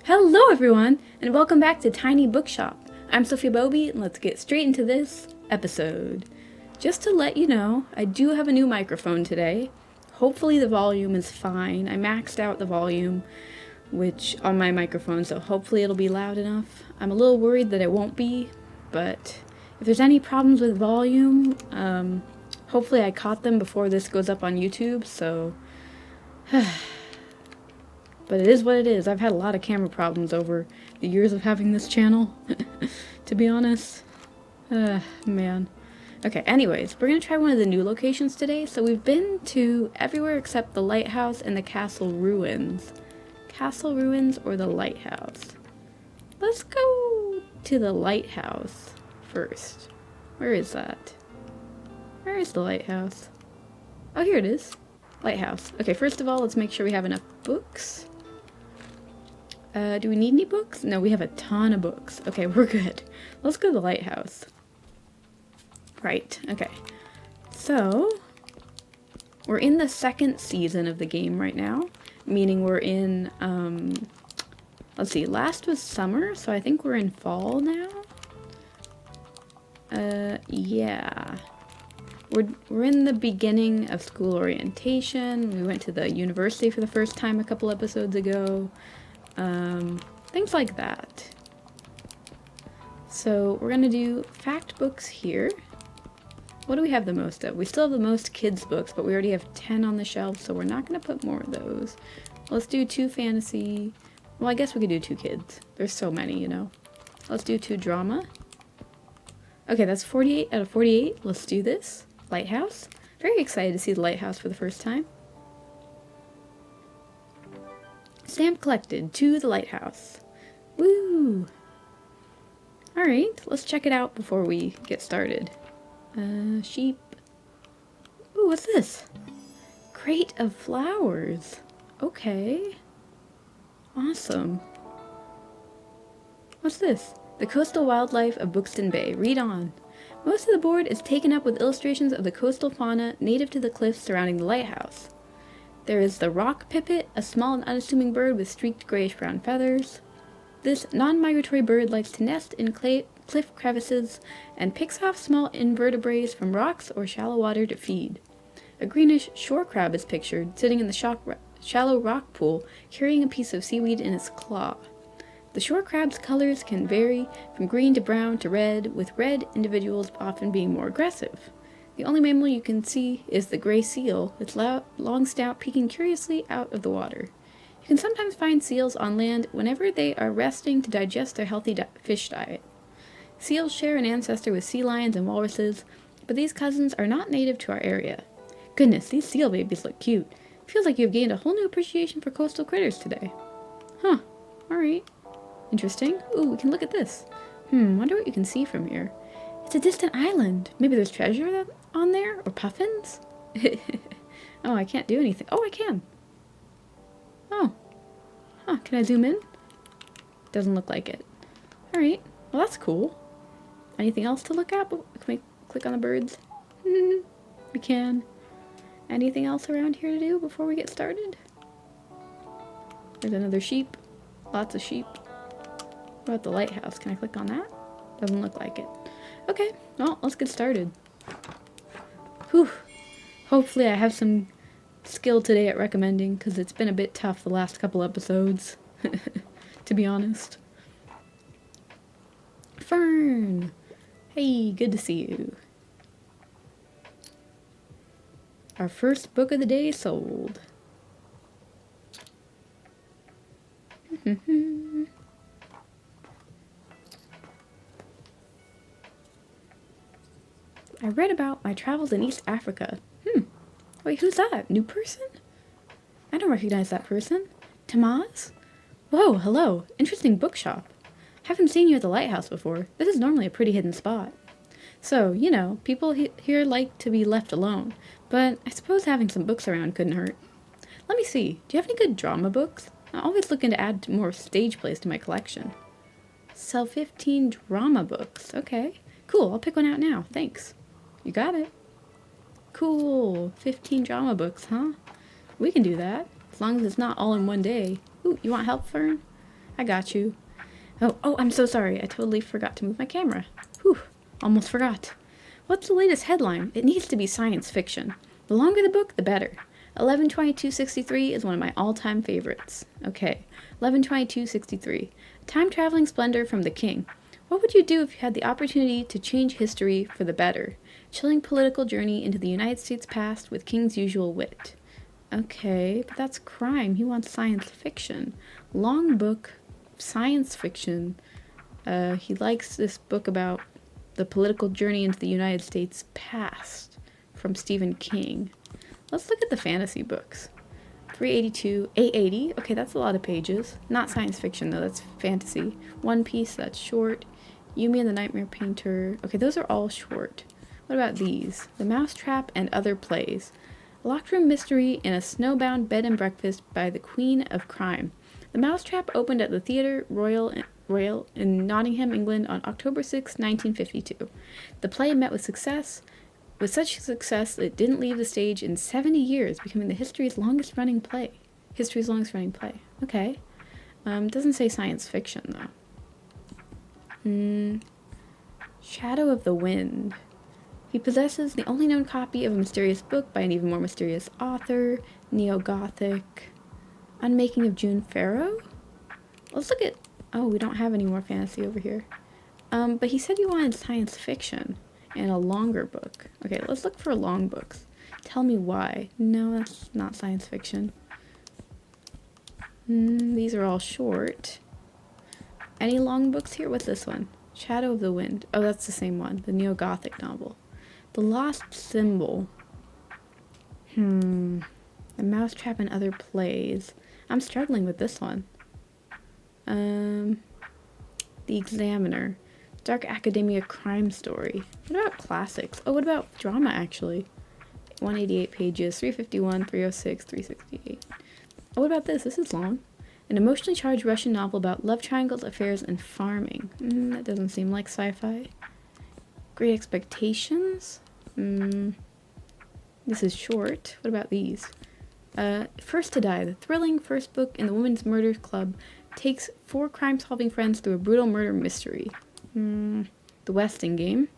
Hello everyone, and welcome back to Tiny Bookshop. I'm Sophia Bobby, and let's get straight into this episode. Just to let you know, I do have a new microphone today. Hopefully the volume is fine. I maxed out the volume on my microphone, so hopefully it'll be loud enough. I'm a little worried that it won't be, but if there's any problems with volume, hopefully I caught them before this goes up on YouTube, so... But it is what it is. I've had a lot of camera problems over the years of having this channel, to be honest. Man. Okay, anyways, we're going to try one of the new locations today. So we've been to everywhere except the lighthouse and the castle ruins. Castle ruins or the lighthouse? Let's go to the lighthouse first. Where is that? Where is the lighthouse? Oh, here it is. Lighthouse. Okay, first of all, let's make sure we have enough books. Do we need any books? No, we have a ton of books. Okay, we're good. Let's go to the lighthouse. Right, okay. So, we're in the second season of the game right now, meaning we're in, let's see, last was summer, so I think we're in fall now? Yeah. We're in the beginning of school orientation. We went to the university for the first time a couple episodes ago. Things like that. So we're gonna do fact books here. What do we have the most of? We still have the most kids books, but we already have 10 on the shelf, so we're not gonna put more of those. Let's do 2 fantasy. Well, I guess we could do 2 kids. There's so many, you know. Let's do 2 drama. Okay, that's 48 out of 48. Let's do this. Lighthouse. Very excited to see the lighthouse for the first time. Stamp collected to the lighthouse. Woo! Alright, let's check it out before we get started. Sheep. Ooh, what's this? Crate of flowers. Okay. Awesome. What's this? The coastal wildlife of Buxton Bay. Read on. Most of the board is taken up with illustrations of the coastal fauna native to the cliffs surrounding the lighthouse. There is the rock pipit, a small and unassuming bird with streaked grayish-brown feathers. This non-migratory bird likes to nest in cliff crevices and picks off small invertebrates from rocks or shallow water to feed. A greenish shore crab is pictured, sitting in the shallow rock pool, carrying a piece of seaweed in its claw. The shore crab's colors can vary from green to brown to red, with red individuals often being more aggressive. The only mammal you can see is the gray seal, its long snout peeking curiously out of the water. You can sometimes find seals on land whenever they are resting to digest their healthy fish diet. Seals share an ancestor with sea lions and walruses, but these cousins are not native to our area. Goodness, these seal babies look cute. Feels like you've gained a whole new appreciation for coastal critters today. Huh, alright. Interesting. Ooh, we can look at this. Wonder what you can see from here. It's a distant island. Maybe there's treasure on there? Or puffins? Oh, I can't do anything. Oh, I can. Oh. Huh, can I zoom in? Doesn't look like it. Alright. Well, that's cool. Anything else to look at? Can we click on the birds? We can. Anything else around here to do before we get started? There's another sheep. Lots of sheep. What about the lighthouse? Can I click on that? Doesn't look like it. Okay, well, let's get started. Whew. Hopefully I have some skill today at recommending, because it's been a bit tough the last couple episodes, to be honest. Fern! Hey, good to see you. Our first book of the day sold. I read about my travels in East Africa. Wait, who's that? New person? I don't recognize that person. Tamaz? Whoa, hello. Interesting bookshop. Haven't seen you at the lighthouse before. This is normally a pretty hidden spot. So, you know, people here like to be left alone, but I suppose having some books around couldn't hurt. Let me see. Do you have any good drama books? I'm always looking to add more stage plays to my collection. Sell 15 drama books. Okay. Cool, I'll pick one out now. Thanks. You got it. Cool. 15 drama books, huh? We can do that, as long as it's not all in one day. Ooh, you want help, Fern? I got you. Oh, I'm so sorry. I totally forgot to move my camera. Whew, almost forgot. What's the latest headline? It needs to be science fiction. The longer the book, the better. 11/22/63 is one of my all-time favorites. Okay, 11/22/63. Time-traveling splendor from the king. What would you do if you had the opportunity to change history for the better? Chilling political journey into the United States past with King's usual wit. Okay, but that's crime. He wants science fiction. Long book, science fiction. He likes this book about the political journey into the United States past from Stephen King. Let's look at the fantasy books. 382, 880. Okay, that's a lot of pages. Not science fiction, though. That's fantasy. One Piece, that's short. Yumi and the Nightmare Painter. Okay, those are all short. What about these? The Mousetrap and Other Plays. A locked room mystery in a snowbound bed and breakfast by the Queen of Crime. The Mousetrap opened at the Theatre Royal in Nottingham, England on October 6, 1952. The play met with such success that it didn't leave the stage in 70 years, becoming the history's longest running play. Okay. Doesn't say science fiction, though. Shadow of the Wind. He possesses the only known copy of a mysterious book by an even more mysterious author, Neo-Gothic. Unmaking of June Farrow? Let's look at... Oh, we don't have any more fantasy over here. But he said he wanted science fiction and a longer book. Okay, let's look for long books. Tell me why. No, that's not science fiction. These are all short. Any long books here? What's this one? Shadow of the Wind. Oh, that's the same one. The Neo-Gothic novel. The Lost Symbol. The Mousetrap and Other Plays. I'm struggling with this one. The Examiner. Dark Academia crime story. What about classics? Oh, what about drama, actually? 188 pages, 351, 306, 368. Oh, what about this? This is long. An emotionally charged Russian novel about love triangles, affairs, and farming. That doesn't seem like sci-fi. Great Expectations? This is short. What about these? First to Die. The thrilling first book in the Women's Murder Club takes 4 crime-solving friends through a brutal murder mystery. The Westing Game.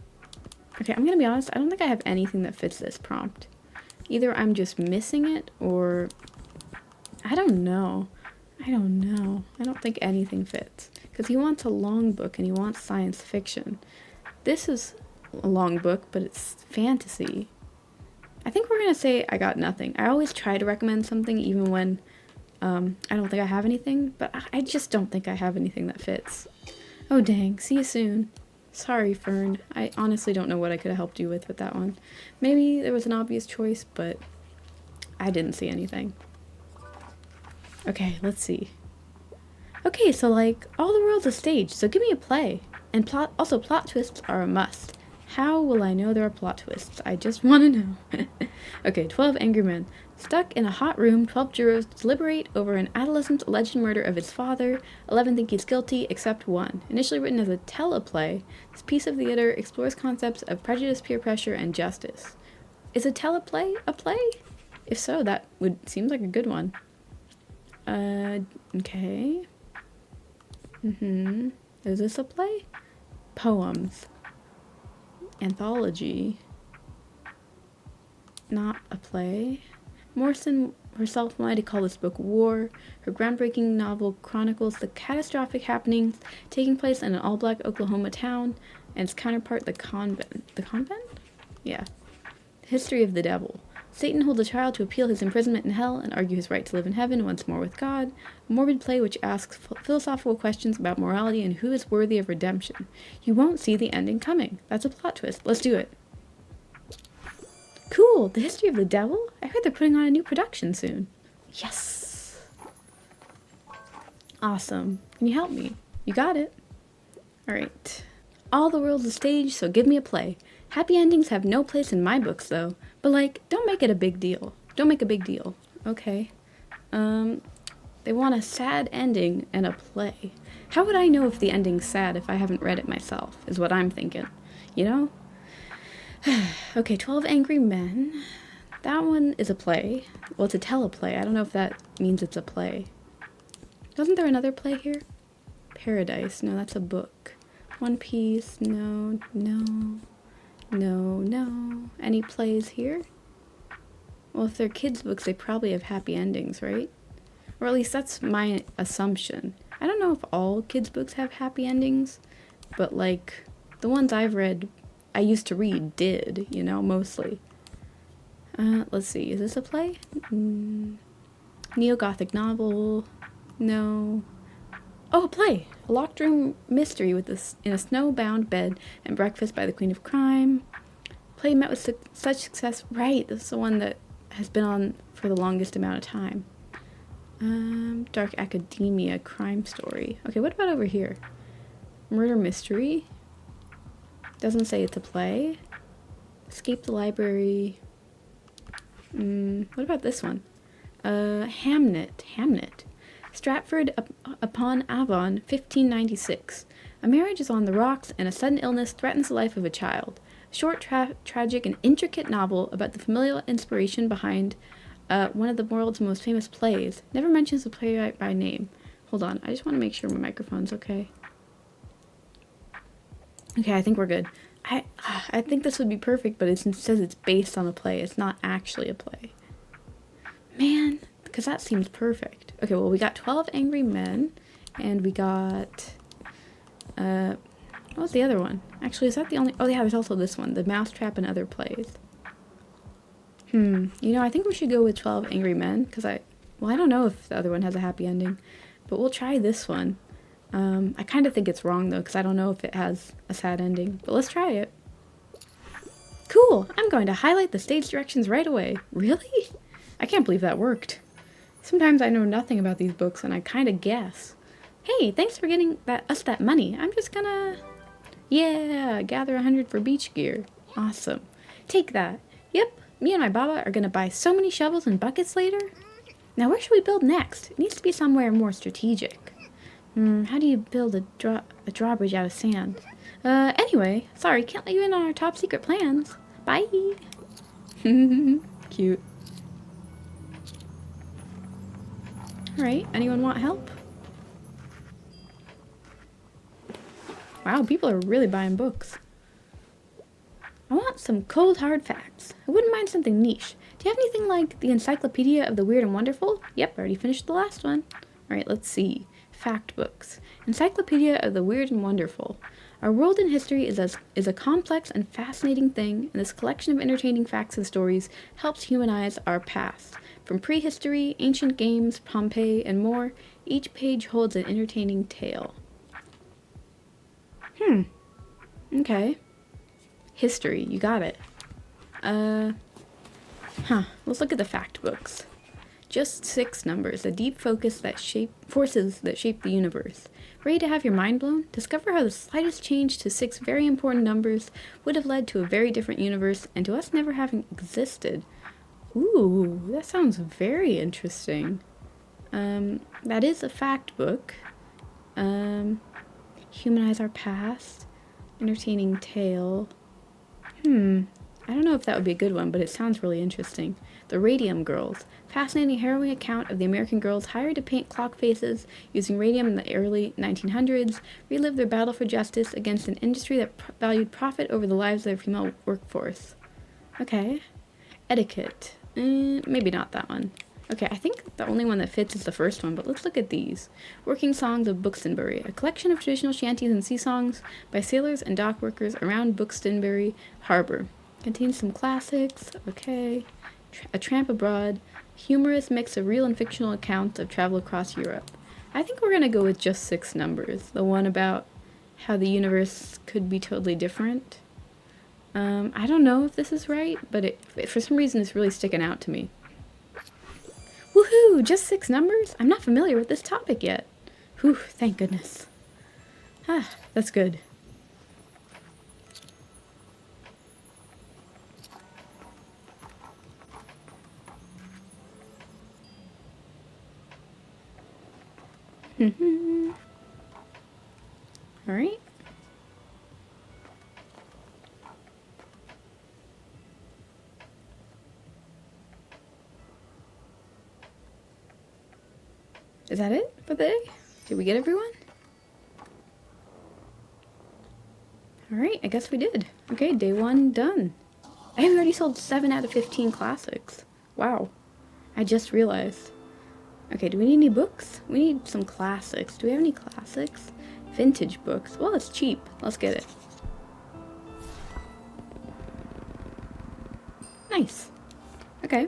Okay, I'm gonna be honest, I don't think I have anything that fits this prompt. Either I'm just missing it, or... I don't know. I don't think anything fits. Because he wants a long book, and he wants science fiction. This is a long book, but it's fantasy. I think we're gonna say I got nothing. I always try to recommend something, even when I don't think I have anything, but I just don't think I have anything that fits. Oh dang, see you soon. Sorry, Fern. I honestly don't know what I could have helped you with that one. Maybe there was an obvious choice, but I didn't see anything. Okay, let's see. Okay, so like, all the world's a stage, so give me a play. And plot twists are a must. How will I know there are plot twists? I just want to know. Okay, 12 Angry Men. Stuck in a hot room, 12 jurors deliberate over an adolescent's alleged murder of his father. 11 think he's guilty, except 1. Initially written as a teleplay, this piece of theater explores concepts of prejudice, peer pressure, and justice. Is a teleplay a play? If so, that would seem like a good one. Okay. Is this a play? Poems. Anthology. Not a play. Morrison herself wanted to call this book War. Her groundbreaking novel chronicles the catastrophic happenings taking place in an all-black Oklahoma town, and its counterpart, the convent. The convent? Yeah. The history of the devil. Satan holds a child to appeal his imprisonment in hell and argue his right to live in heaven once more with God. A morbid play which asks philosophical questions about morality and who is worthy of redemption. You won't see the ending coming. That's a plot twist. Let's do it. Cool! The history of the devil? I heard they're putting on a new production soon. Yes! Awesome. Can you help me? You got it. Alright. All the world's a stage, so give me a play. Happy endings have no place in my books, though. But, like, don't make it a big deal. Don't make a big deal. Okay. They want a sad ending and a play. How would I know if the ending's sad if I haven't read it myself, is what I'm thinking. You know? Okay, 12 Angry Men. That one is a play. Well, it's a teleplay. I don't know if that means it's a play. Wasn't there another play here? Paradise. No, that's a book. One Piece. No, no, no, no. Any plays here? Well, if they're kids' books, they probably have happy endings, right? Or at least that's my assumption. I don't know if all kids' books have happy endings, but like the ones I've read, I used to read did, you know, mostly. Let's see, is this a play? Neo-Gothic novel. No. Oh, a play! A locked room mystery with in a snow-bound bed and breakfast by the Queen of Crime. Play met with such success. Right, this is the one that has been on for the longest amount of time. Dark academia crime story. Okay, what about over here? Murder mystery. Doesn't say it's a play. Escape the library. What about this one? Hamnet. Stratford upon Avon, 1596. A marriage is on the rocks and a sudden illness threatens the life of a child. A short, tragic, and intricate novel about the familial inspiration behind one of the world's most famous plays. Never mentions the playwright by name. Hold on, I just want to make sure my microphone's okay. Okay, I think we're good. I think this would be perfect, but it says it's based on a play. It's not actually a play. Man, because that seems perfect. Okay, well, we got 12 Angry Men, and we got, what was the other one? Actually, is that the only, oh yeah, there's also this one, The Mousetrap and Other Plays. You know, I think we should go with 12 Angry Men, because I don't know if the other one has a happy ending, but we'll try this one. I kind of think it's wrong, though, because I don't know if it has a sad ending, but let's try it. Cool! I'm going to highlight the stage directions right away. Really? I can't believe that worked. Sometimes I know nothing about these books, and I kind of guess. Hey, thanks for getting us that money. I'm just gonna... Yeah, gather 100 for beach gear. Awesome. Take that. Yep, me and my baba are gonna buy so many shovels and buckets later. Now where should we build next? It needs to be somewhere more strategic. How do you build a drawbridge out of sand? Anyway, sorry, can't let you in on our top secret plans. Bye! Cute. Alright, anyone want help? Wow, people are really buying books. I want some cold hard facts. I wouldn't mind something niche. Do you have anything like the Encyclopedia of the Weird and Wonderful? Yep, already finished the last one. Alright, let's see. Fact books. Encyclopedia of the Weird and Wonderful. Our world in history is a complex and fascinating thing, and this collection of entertaining facts and stories helps humanize our past. From prehistory, ancient games, Pompeii, and more, each page holds an entertaining tale. Okay. History, you got it. Let's look at the fact books. Just 6 numbers, a deep focus forces that shape the universe. Ready to have your mind blown? Discover how the slightest change to 6 very important numbers would have led to a very different universe and to us never having existed. Ooh, that sounds very interesting. That is a fact book. Humanize our past. Entertaining tale. I don't know if that would be a good one, but it sounds really interesting. The Radium Girls. Fascinating harrowing account of the American girls hired to paint clock faces using radium in the early 1900s, relive their battle for justice against an industry that valued profit over the lives of their female workforce. Okay. Etiquette. Maybe not that one. Okay, I think the only one that fits is the first one, but let's look at these. Working Songs of Buxtonbury, a collection of traditional shanties and sea songs by sailors and dock workers around Buxtonbury Harbor. Contains some classics, okay. A Tramp Abroad, humorous mix of real and fictional accounts of travel across Europe. I think we're gonna go with just 6 numbers. The one about how the universe could be totally different. I don't know if this is right, but for some reason it's really sticking out to me. Woohoo! Just 6 numbers? I'm not familiar with this topic yet. Whew, thank goodness. That's good. Alright. Is that it for the day? Did we get everyone? Alright, I guess we did. Okay, day 1 done. Hey, we already sold 7 out of 15 classics. Wow. I just realized. Okay, do we need any books? We need some classics. Do we have any classics? Vintage books. Well, it's cheap. Let's get it. Nice. Okay.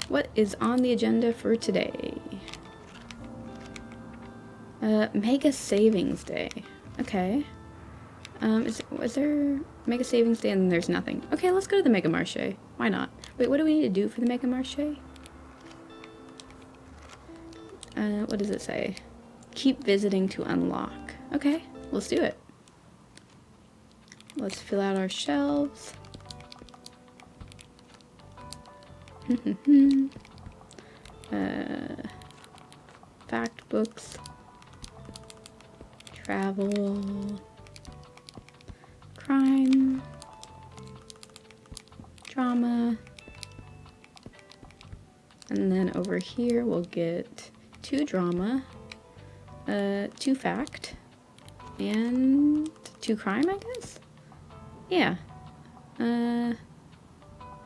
What is on the agenda for today? Mega Savings Day. Okay. Was there Mega Savings Day and there's nothing? Okay, let's go to the Mega Marché. Why not? Wait, what do we need to do for the Mega Marché? What does it say? Keep visiting to unlock. Okay, let's do it. Let's fill out our shelves. Fact books. Travel. Crime. Drama. And then over here we'll get 2 drama, 2 fact, and 2 crime, I guess? Yeah.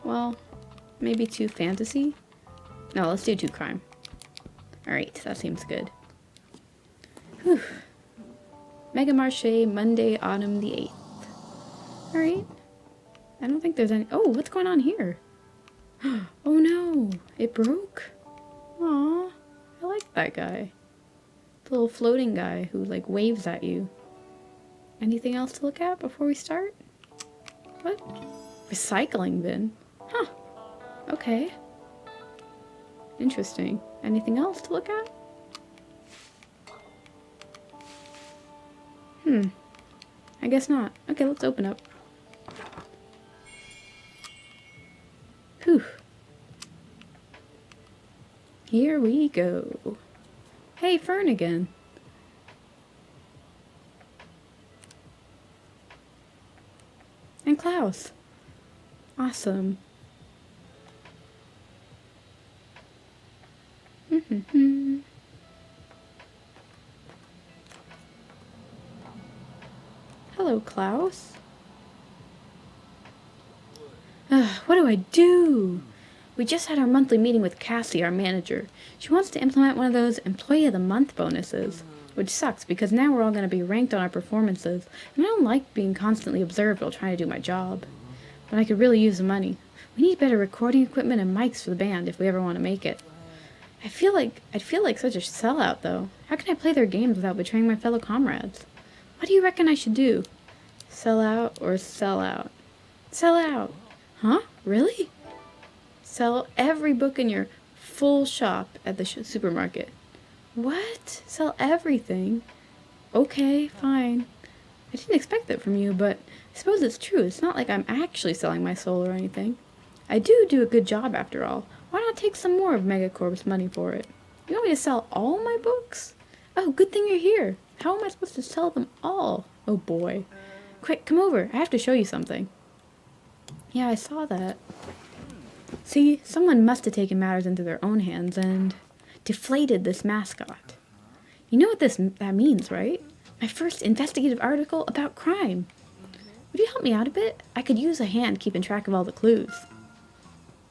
Well, maybe 2 fantasy? No, let's do 2 crime. Alright, that seems good. Whew. Mega Marché, Monday, autumn the 8th. Alright. I don't think there's any... Oh, what's going on here? Oh no, it broke? Aw, I like that guy. The little floating guy who, like, waves at you. Anything else to look at before we start? What? Recycling bin? Huh. Okay. Interesting. Anything else to look at? I guess not. Okay, let's open up. Whew. Here we go. Hey, Fern again. And Klaus. Awesome. Hello, Klaus. What do I do? We just had our monthly meeting with Cassie, our manager. She wants to implement one of those Employee of the Month bonuses, which sucks because now we're all going to be ranked on our performances, and I don't like being constantly observed while trying to do my job. But I could really use the money. We need better recording equipment and mics for the band if we ever want to make it. I'd feel like such a sellout, though. How can I play their games without betraying my fellow comrades? What do you reckon I should do? Sell out or sell out? Sell out! Huh? Really? Sell every book in your full shop at the supermarket. What? Sell everything? Okay, fine. I didn't expect that from you, but I suppose it's true. It's not like I'm actually selling my soul or anything. I do a good job after all. Why not take some more of Megacorp's money for it? You want me to sell all my books? Oh, good thing you're here. How am I supposed to sell them all? Oh boy. Quick, come over. I have to show you something. Yeah, I saw that. See, someone must have taken matters into their own hands and deflated this mascot. You know what that means, right? My first investigative article about crime. Would you help me out a bit? I could use a hand keeping track of all the clues.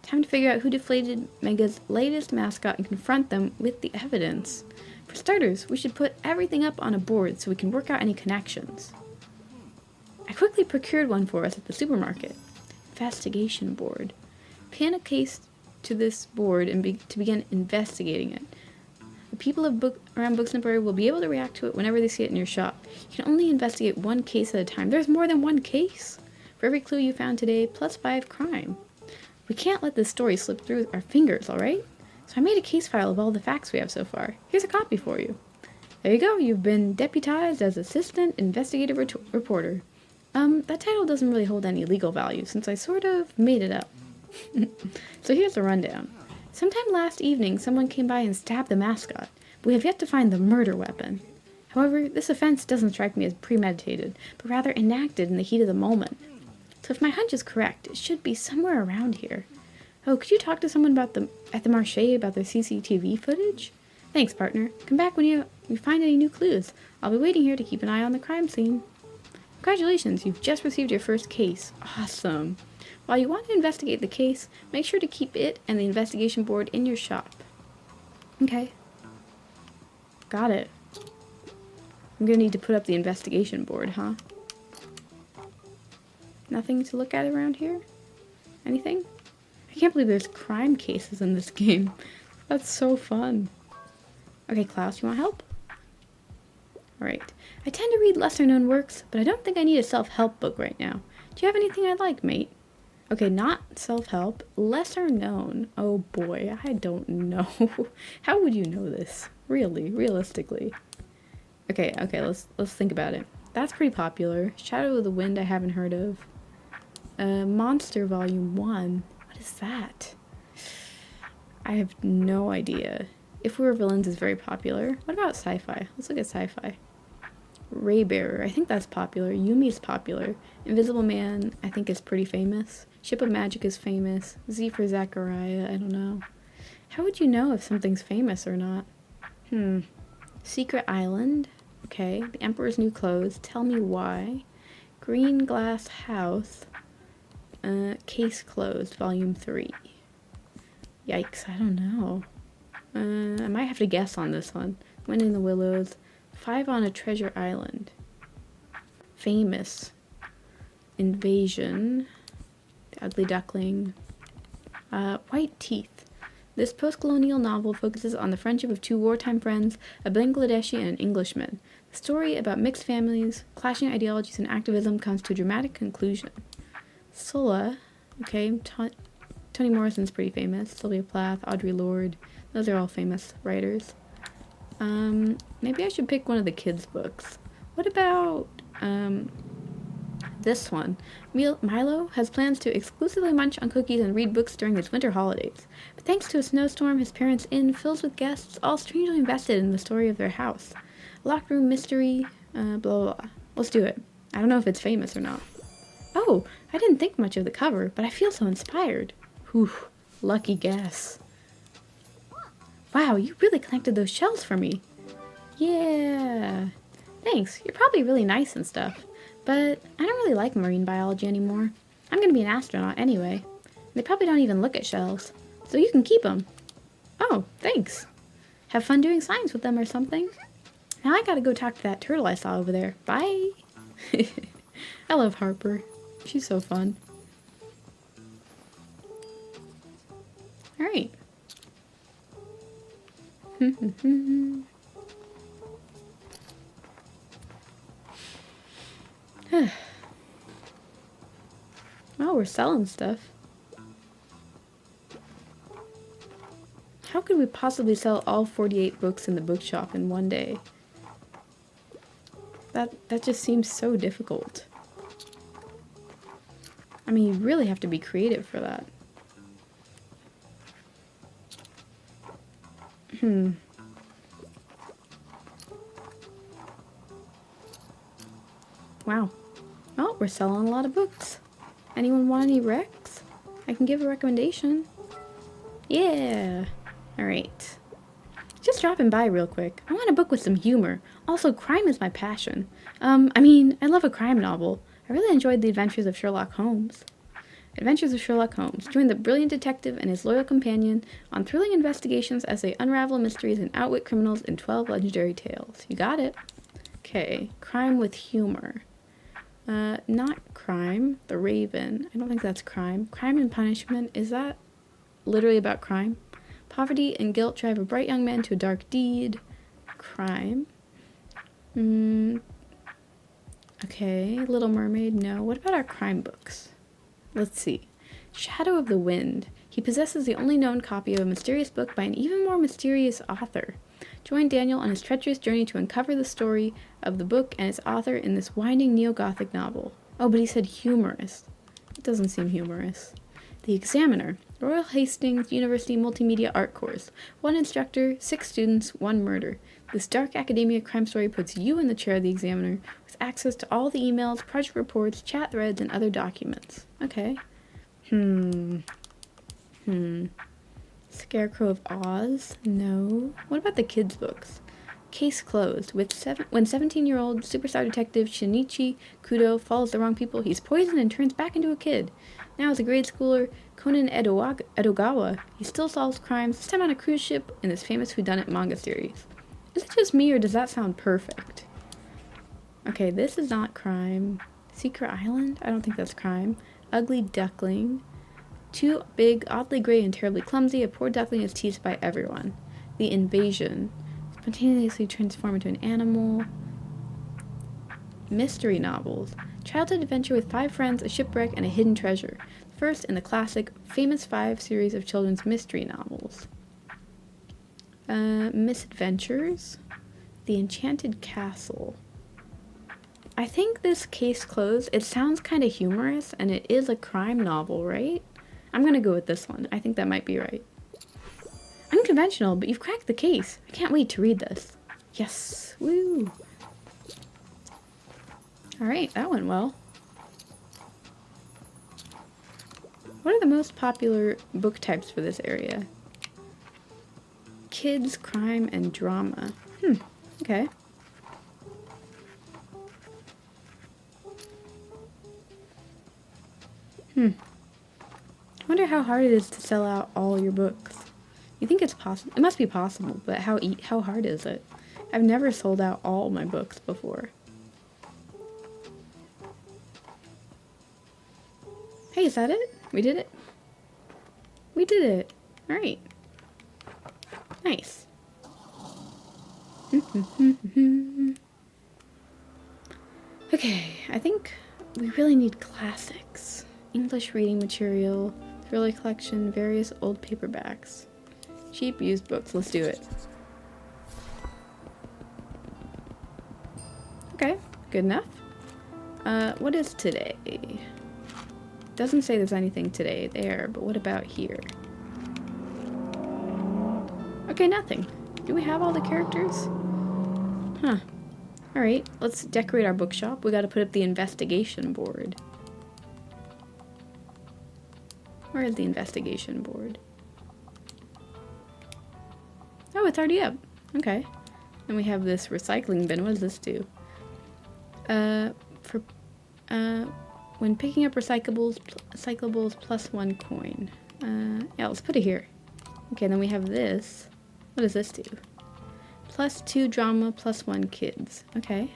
Time to figure out who deflated Mega's latest mascot and confront them with the evidence. For starters, we should put everything up on a board so we can work out any connections. I quickly procured one for us at the supermarket. Investigation board. Pin a case to this board and to begin investigating it. The people around Books Empire will be able to react to it whenever they see it in your shop. You can only investigate one case at a time. There's more than one case. For every clue you found today, plus 5 crime. We can't let this story slip through our fingers, alright? So I made a case file of all the facts we have so far. Here's a copy for you. There you go. You've been deputized as Assistant Investigative Reporter. That title doesn't really hold any legal value since I sort of made it up. So here's the rundown. Sometime last evening, someone came by and stabbed the mascot, but we have yet to find the murder weapon. However, this offense doesn't strike me as premeditated, but rather enacted in the heat of the moment. So if my hunch is correct, it should be somewhere around here. Oh, could you talk to someone at the Marché about their CCTV footage? Thanks, partner. Come back when you find any new clues. I'll be waiting here to keep an eye on the crime scene. Congratulations, you've just received your first case. Awesome. While you want to investigate the case, make sure to keep it and the investigation board in your shop. Okay. Got it. I'm gonna need to put up the investigation board, huh? Nothing to look at around here? Anything? I can't believe there's crime cases in this game. That's so fun. Okay, Klaus, you want help? Alright. I tend to read lesser-known works, but I don't think I need a self-help book right now. Do you have anything I'd like, mate? Okay, not self-help. Lesser-known. Oh boy, I don't know. How would you know this? Really, realistically. Okay, let's think about it. That's pretty popular. Shadow of the Wind I haven't heard of. Monster Volume 1. What is that? I have no idea. If We Were Villains is very popular. What about sci-fi? Let's look at sci-fi. Raybearer, I think that's popular. Yumi's popular. Invisible Man, I think is pretty famous. Ship of Magic is famous. Z for Zachariah, I don't know. How would you know if something's famous or not? Secret Island. Okay. The Emperor's New Clothes. Tell Me Why. Green Glass House. Case Closed, Volume 3. Yikes, I don't know. I might have to guess on this one. Wind in the Willows. 5 on a Treasure Island. Famous. Invasion. The Ugly Duckling. White Teeth. This post-colonial novel focuses on the friendship of two wartime friends, a Bangladeshi and an Englishman. The story about mixed families, clashing ideologies, and activism comes to a dramatic conclusion. Sulla. Okay, Toni Morrison's pretty famous. Sylvia Plath, Audre Lorde. Those are all famous writers. Maybe I should pick one of the kids' books. What about, this one? Milo has plans to exclusively munch on cookies and read books during his winter holidays. But thanks to a snowstorm, his parents' inn fills with guests, all strangely invested in the story of their house. Locked room mystery, blah, blah, blah. Let's do it. I don't know if it's famous or not. Oh, I didn't think much of the cover, but I feel so inspired. Whew, lucky guess. Wow, you really collected those shells for me. Yeah. Thanks, you're probably really nice and stuff. But I don't really like marine biology anymore. I'm gonna be an astronaut anyway. They probably don't even look at shells. So you can keep them. Oh, thanks. Have fun doing science with them or something. Now I gotta go talk to that turtle I saw over there. Bye. I love Harper. She's so fun. Alright. Oh, we're selling stuff. How could we possibly sell all 48 books in the bookshop in one day? That just seems so difficult. I mean, you really have to be creative for that. Wow. Oh, we're selling a lot of books. Anyone want any recs? I can give a recommendation. Yeah. Alright. Just dropping by real quick. I want a book with some humor. Also, crime is my passion. I love a crime novel. I really enjoyed The Adventures of Sherlock Holmes. Adventures of Sherlock Holmes. Join the brilliant detective and his loyal companion on thrilling investigations as they unravel mysteries and outwit criminals in 12 legendary tales. You got it. Okay. Crime with humor. Not crime. The Raven. I don't think that's crime. Crime and Punishment. Is that literally about crime? Poverty and guilt drive a bright young man to a dark deed. Crime. Okay. Little Mermaid. No. What about our crime books? Let's see. Shadow of the Wind. He possesses the only known copy of a mysterious book by an even more mysterious author. Join Daniel on his treacherous journey to uncover the story of the book and its author in this winding neo-Gothic novel. Oh, but he said humorous. It doesn't seem humorous. The Examiner. Royal Hastings University Multimedia Art Course. 1 instructor, 6 students, 1 murder. This dark academia crime story puts you in the chair of the Examiner with access to all the emails, project reports, chat threads, and other documents. Okay. Scarecrow of Oz? No. What about the kids' books? Case closed. When 17-year-old superstar detective Shinichi Kudo follows the wrong people, he's poisoned and turns back into a kid. Now as a grade schooler, Conan Edogawa, he still solves crimes, this time on a cruise ship in this famous whodunit manga series. Is it just me, or does that sound perfect? Okay, this is not crime. Secret Island? I don't think that's crime. Ugly Duckling. Too big, oddly gray, and terribly clumsy, a poor duckling is teased by everyone. The Invasion. Spontaneously transform into an animal. Mystery novels. Childhood adventure with 5 friends, a shipwreck, and a hidden treasure. First in the classic Famous 5 series of children's mystery novels. Misadventures. The Enchanted Castle. I think this case closed. It sounds kind of humorous, and it is a crime novel, right? I'm gonna go with this one. I think that might be right. Unconventional, but you've cracked the case. I can't wait to read this. Yes. Woo. Alright, that went well. What are the most popular book types for this area? Kids, crime, and drama. Okay. I wonder how hard it is to sell out all your books. You think it's possible? It must be possible, but how hard is it? I've never sold out all my books before. Hey, is that it? We did it? We did it. Alright. Nice. Okay, I think we really need classics. English reading material, thriller collection, various old paperbacks. Cheap used books, let's do it. Okay, good enough. What is today? Doesn't say there's anything today there, but what about here? Okay, nothing. Do we have all the characters? Huh. Alright, let's decorate our bookshop. We gotta put up the investigation board. Where is the investigation board? Oh, it's already up. Okay. Then we have this recycling bin. What does this do? When picking up recyclables plus 1 coin. Yeah, let's put it here. Okay, then we have this. What does this do? Plus 2 drama, plus 1 kids. Okay.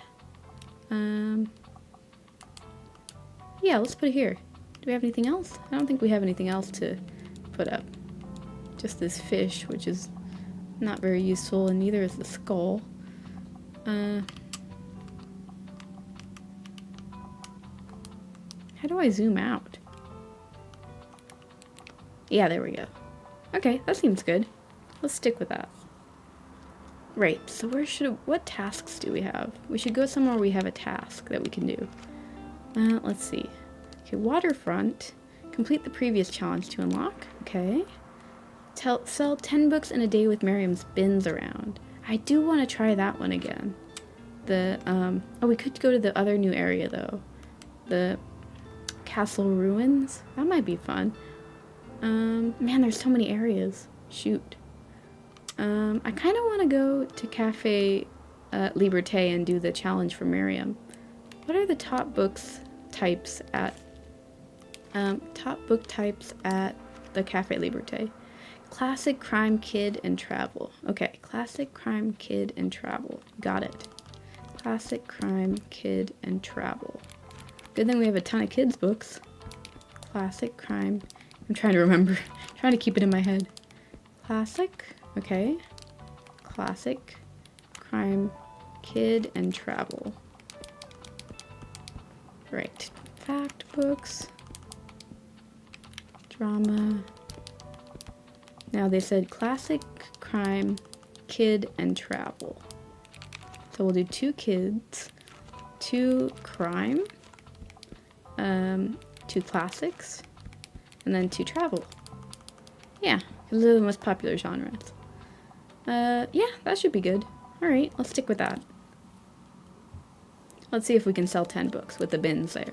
Yeah, let's put it here. Do we have anything else? I don't think we have anything else to put up. Just this fish, which is not very useful, and neither is the skull. How do I zoom out? Yeah, there we go. Okay, that seems good. Let's stick with that. Right, so what tasks do we have? We should go somewhere we have a task that we can do. Let's see. Okay, waterfront. Complete the previous challenge to unlock. Okay. Sell 10 books in a day with Miriam's bins around. I do want to try that one again. Oh, we could go to the other new area though. The castle ruins. That might be fun. Man, there's so many areas. Shoot. I kind of want to go to Cafe Liberté and do the challenge for Miriam. What are the top book types at the Cafe Liberté? Classic, crime, kid, and travel. Okay, classic, crime, kid, and travel. Got it. Classic, crime, kid, and travel. Good thing we have a ton of kids' books. Classic, crime. I'm trying to remember. Trying to keep it in my head. Classic. Okay. Classic, crime, kid, and travel. Right. Fact books. Drama. Now they said classic, crime, kid, and travel. So we'll do 2 kids, 2 crime, 2 classics, and then 2 travel. Yeah, those are the most popular genres. Yeah, that should be good. Alright, let's stick with that. Let's see if we can sell 10 books with the bins there.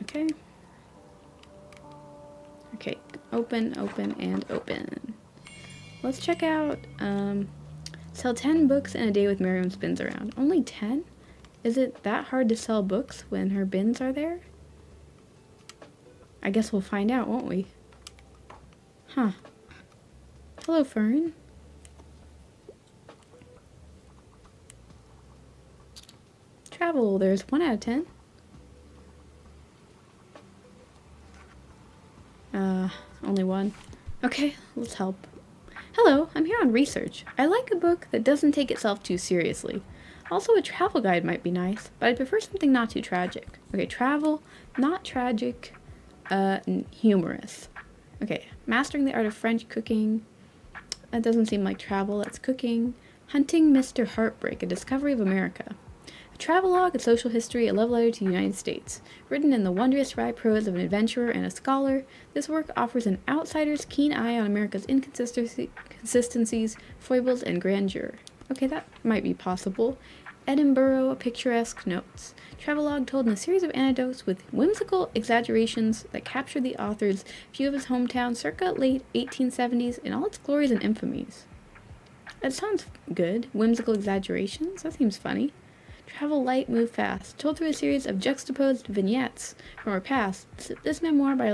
Okay. Okay, Open, open, and open. Let's check out, sell 10 books in a day with Miriam's bins around. Only 10? Is it that hard to sell books when her bins are there? I guess we'll find out, won't we? Huh. Hello, Fern. Travel, there's 1 out of 10. Only 1. Okay, let's help. Hello, I'm here on research. I like a book that doesn't take itself too seriously. Also, a travel guide might be nice, but I'd prefer something not too tragic. Okay, travel, not tragic, humorous. Okay, mastering the art of French cooking. That doesn't seem like travel, that's cooking. Hunting Mr. Heartbreak, a discovery of America. A travelogue, a social history, a love letter to the United States. Written in the wondrous wry prose of an adventurer and a scholar, this work offers an outsider's keen eye on America's inconsistencies, foibles, and grandeur. Okay, that might be possible. Edinburgh, picturesque notes. Travelogue told in a series of anecdotes with whimsical exaggerations that capture the author's view of his hometown circa late 1870s in all its glories and infamies. That sounds good. Whimsical exaggerations? That seems funny. Travel light, move fast. Told through a series of juxtaposed vignettes from her past, this memoir by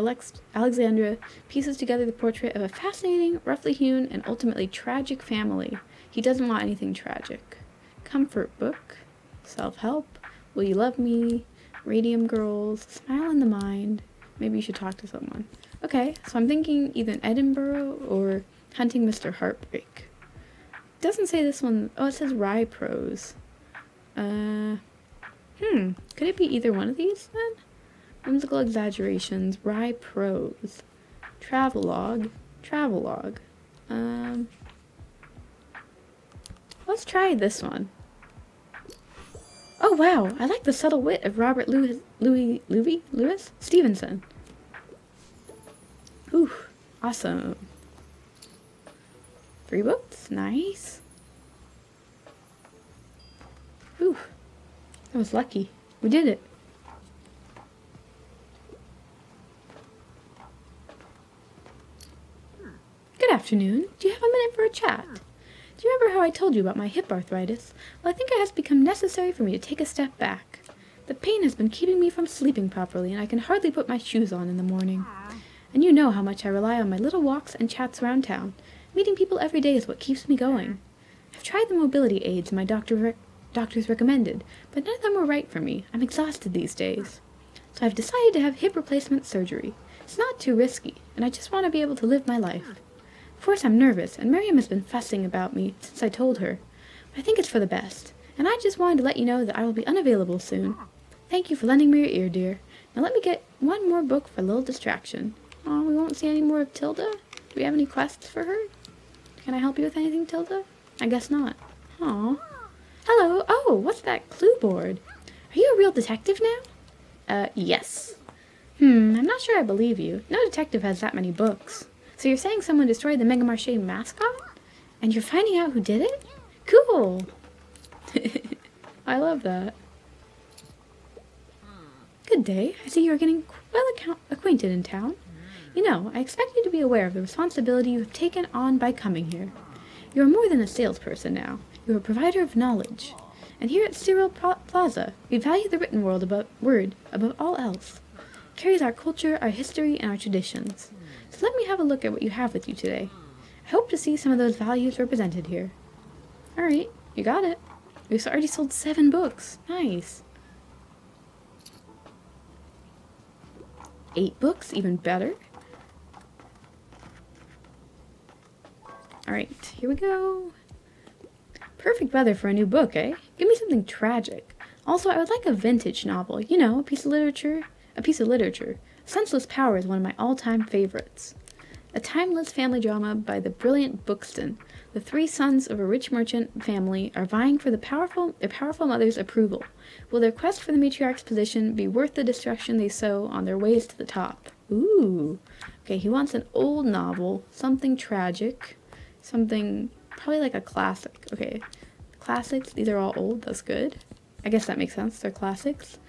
Alexandra pieces together the portrait of a fascinating, roughly hewn, and ultimately tragic family. He doesn't want anything tragic. Comfort book. Self-help. Will you love me? Radium girls. Smile in the mind. Maybe you should talk to someone. Okay, so I'm thinking either Edinburgh or Hunting Mr. Heartbreak. It doesn't say this one. Oh, it says wry prose. Could it be either one of these then? Whimsical exaggerations, wry prose, travelogue. Let's try this one. Oh wow, I like the subtle wit of Robert Louis Stevenson. Ooh, awesome. 3 books, nice. Ooh, I was lucky. We did it. Good afternoon. Do you have a minute for a chat? Do you remember how I told you about my hip arthritis? Well, I think it has become necessary for me to take a step back. The pain has been keeping me from sleeping properly, and I can hardly put my shoes on in the morning. And you know how much I rely on my little walks and chats around town. Meeting people every day is what keeps me going. I've tried the mobility aids my doctors recommended, but none of them were right for me. I'm exhausted these days. So I've decided to have hip replacement surgery. It's not too risky, and I just want to be able to live my life. Of course I'm nervous, and Miriam has been fussing about me since I told her. But I think it's for the best, and I just wanted to let you know that I will be unavailable soon. Thank you for lending me your ear, dear. Now let me get one more book for a little distraction. Oh, we won't see any more of Tilda? Do we have any quests for her? Can I help you with anything, Tilda? I guess not. Aw. Hello. Oh, what's that clue board? Are you a real detective now? Yes. I'm not sure I believe you. No detective has that many books. So you're saying someone destroyed the Mega Marché mascot? And you're finding out who did it? Cool. I love that. Good day. I see you're getting well acquainted in town. You know, I expect you to be aware of the responsibility you have taken on by coming here. You are more than a salesperson now. You are a provider of knowledge. And here at Cyril Plaza, we value the written word above all else. It carries our culture, our history, and our traditions. So let me have a look at what you have with you today. I hope to see some of those values represented here. Alright, you got it. We've already sold 7 books. Nice. 8 books, even better. Alright, here we go. Perfect weather for a new book, eh? Give me something tragic. Also, I would like a vintage novel. You know, a piece of literature. Senseless Power is one of my all-time favorites. A timeless family drama by the brilliant Buxton. The 3 sons of a rich merchant family are vying for their powerful mother's approval. Will their quest for the matriarch's position be worth the destruction they sow on their ways to the top? Ooh. Okay, he wants an old novel, something tragic, something probably like a classic. Okay, classics, these are all old, that's good. I guess that makes sense, they're classics.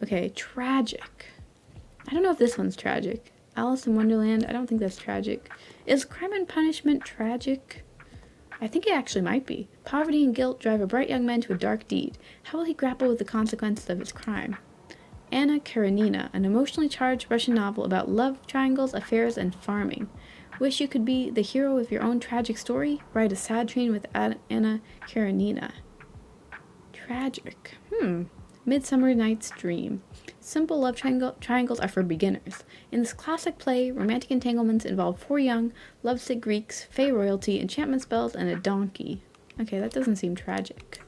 Okay, tragic. I don't know if this one's tragic. Alice in Wonderland. I don't think that's tragic. Is Crime and Punishment tragic? I think it actually might be. Poverty and guilt drive a bright young man to a dark deed. How will he grapple with the consequences of his crime? Anna Karenina, an emotionally charged Russian novel about love triangles, affairs, and farming. Wish you could be the hero of your own tragic story? Ride a sad train with Anna Karenina. Tragic. Midsummer Night's Dream. Simple love triangles are for beginners. In this classic play, romantic entanglements involve 4 young, lovesick Greeks, fey royalty, enchantment spells, and a donkey. Okay, that doesn't seem tragic.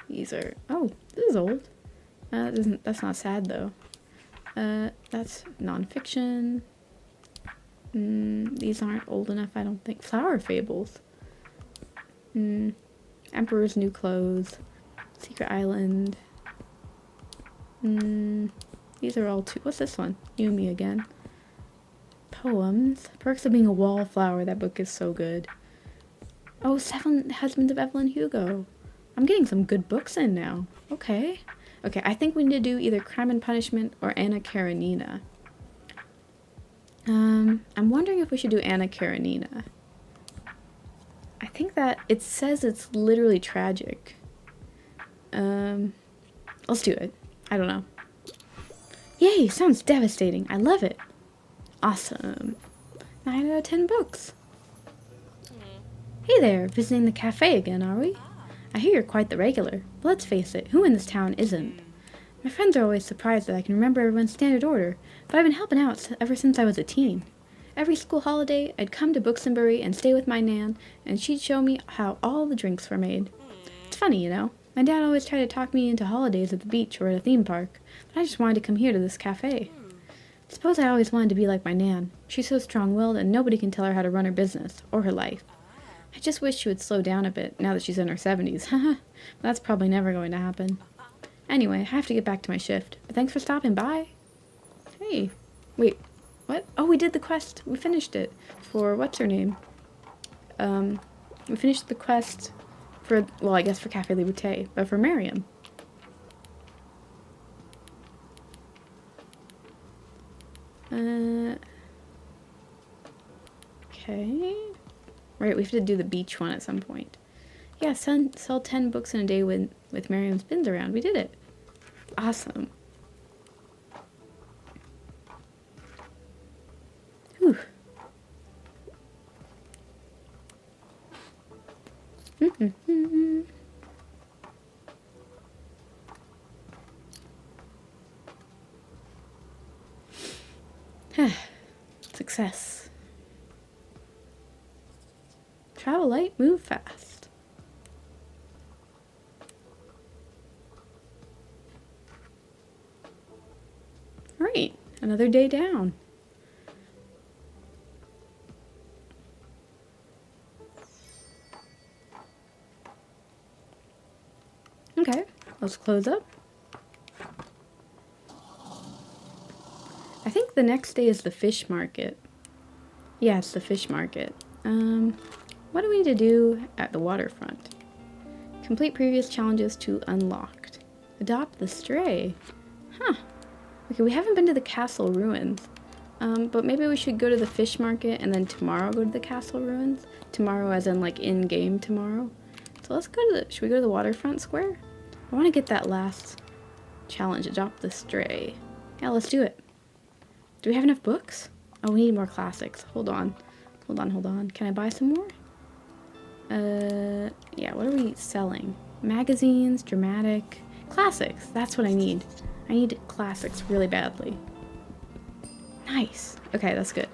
These are... Oh, this is old. That's not sad, though. That's nonfiction. These aren't old enough, I don't think. Flower Fables. Emperor's New Clothes. Secret Island. These are all too... What's this one? You and Me Again. Poems. Perks of Being a Wallflower. That book is so good. Oh, 7 Husbands of Evelyn Hugo. I'm getting some good books in now. Okay. Okay, I think we need to do either Crime and Punishment or Anna Karenina. I'm wondering if we should do Anna Karenina. I think that it says it's literally tragic. Let's do it. I don't know. Yay, sounds devastating. I love it. Awesome. 9 out of 10 books. Hey there, visiting the cafe again, are we? I hear you're quite the regular, but let's face it, who in this town isn't? My friends are always surprised that I can remember everyone's standard order, but I've been helping out ever since I was a teen. Every school holiday, I'd come to Booksonbury and stay with my Nan, and she'd show me how all the drinks were made. It's funny, you know. My dad always tried to talk me into holidays at the beach or at a theme park, but I just wanted to come here to this cafe. I suppose I always wanted to be like my Nan. She's so strong-willed and nobody can tell her how to run her business, or her life. I just wish she would slow down a bit, now that she's in her 70s. Haha, but that's probably never going to happen. Anyway, I have to get back to my shift, but thanks for stopping by. Hey, wait, what? Oh, we did the quest. We finished it for, what's her name? We finished the quest for, well, I guess for Café Liberté, but for Miriam. Okay. Right, we have to do the beach one at some point. Yeah, sell 10 books in a day with Miriam's bins around. We did it. Awesome. Whew. Success. Travel light, move fast. Right, another day down. Okay, let's close up. I think the next day is the fish market. Yeah, it's the fish market. What do we need to do at the waterfront? Complete previous challenges to unlocked. Adopt the stray. Huh. Okay, we haven't been to the castle ruins. But maybe we should go to the fish market and then tomorrow go to the castle ruins. Tomorrow as in like in-game tomorrow. So let's go to the, should we go to the waterfront square? I want to get that last challenge, adopt the stray. Yeah, let's do it. Do we have enough books? Oh, we need more classics. Hold on. Can I buy some more? Yeah, what are we selling? Magazines, dramatic, classics. That's what I need. I need classics really badly. Nice. Okay, that's good.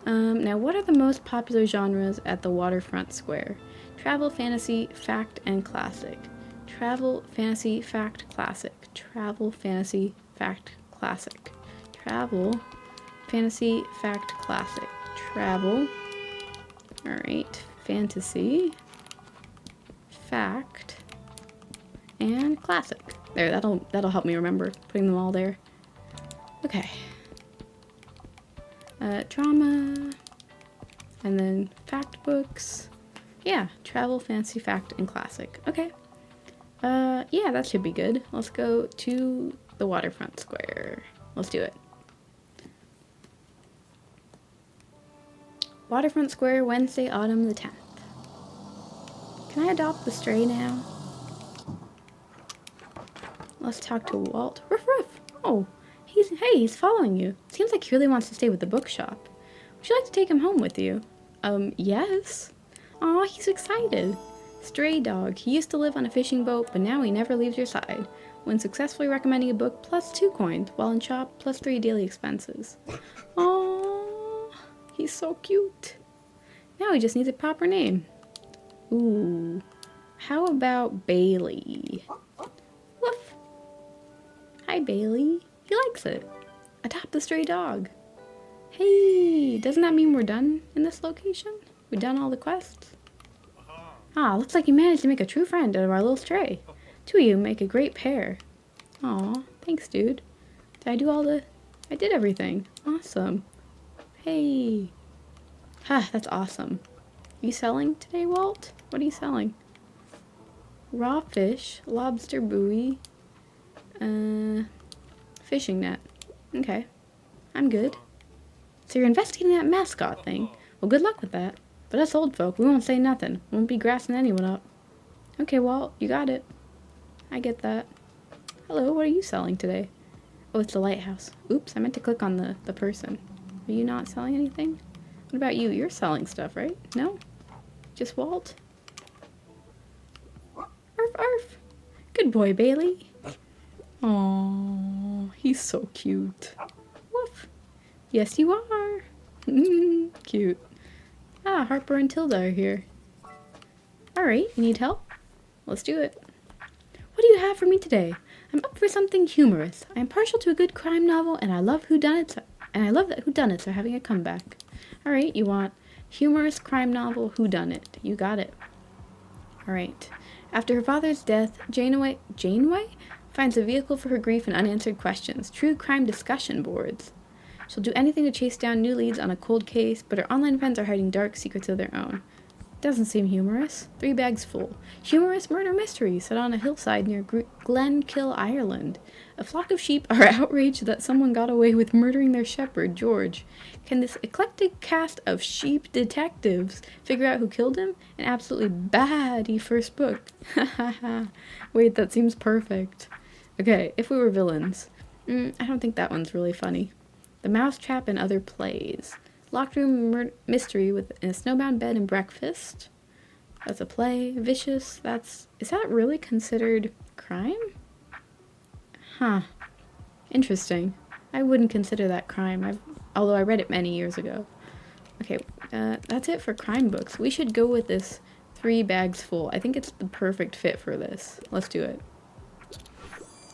Now what are the most popular genres at the waterfront square? Travel, fantasy, fact, and classic. Travel, fantasy, fact, classic. Travel, fantasy, fact, classic. Travel, fantasy, fact, classic. Travel. Alright, fantasy, fact, and classic. There, that'll help me remember putting them all there. Okay. Drama, and then fact books. Yeah, travel, fantasy, fact, and classic. Okay. Yeah, that should be good. Let's go to the waterfront square. Let's do it. Waterfront Square, Wednesday, autumn the 10th. Can I adopt the stray now? Let's talk to Walt. Ruff ruff! Oh, he's following you. Seems like he really wants to stay with the bookshop. Would you like to take him home with you? Yes. Aw, he's excited. Stray dog. He used to live on a fishing boat, but now he never leaves your side. When successfully recommending a book, +2 coins. While in shop, +3 daily expenses. Aww, he's so cute. Now he just needs a proper name. Ooh, how about Bailey? Woof. Hi, Bailey. He likes it. Adopt the stray dog. Hey, doesn't that mean we're done in this location? We've done all the quests? Ah, looks like you managed to make a true friend out of our little stray. Two of you make a great pair. Aw, thanks, dude. I did everything. Awesome. Hey. Ha, that's awesome. Are you selling today, Walt? What are you selling? Raw fish, lobster buoy, fishing net. Okay, I'm good. So you're investigating that mascot thing. Well, good luck with that. But us old folk, we won't say nothing. Won't be grassing anyone up. Okay, Walt, you got it. I get that. Hello, what are you selling today? Oh, it's the lighthouse. Oops, I meant to click on the person. Are you not selling anything? What about you? You're selling stuff, right? No? Just Walt? Arf, arf. Good boy, Bailey. Aww, he's so cute. Woof. Yes, you are. Cute. Ah, Harper and Tilda are here. Alright, you need help? Let's do it. What do you have for me today? I'm up for something humorous. I am partial to a good crime novel, and I love whodunits, and I love that whodunits are having a comeback. Alright, you want humorous crime novel whodunit. You got it. Alright. After her father's death, Janeway finds a vehicle for her grief and unanswered questions. True crime discussion boards. She'll do anything to chase down new leads on a cold case, but her online friends are hiding dark secrets of their own. Doesn't seem humorous. 3 bags full. Humorous murder mystery set on a hillside near Glenkill, Ireland. A flock of sheep are outraged that someone got away with murdering their shepherd, George. Can this eclectic cast of sheep detectives figure out who killed him? An absolutely baddie first book. Wait, that seems perfect. Okay, if we were villains. I don't think that one's really funny. The Mousetrap and Other Plays. Locked room mystery with a snowbound bed and breakfast. That's a play. Vicious. Is that really considered crime? Huh. Interesting. I wouldn't consider that crime. Although I read it many years ago. Okay, that's it for crime books. We should go with this 3 bags full. I think it's the perfect fit for this. Let's do it.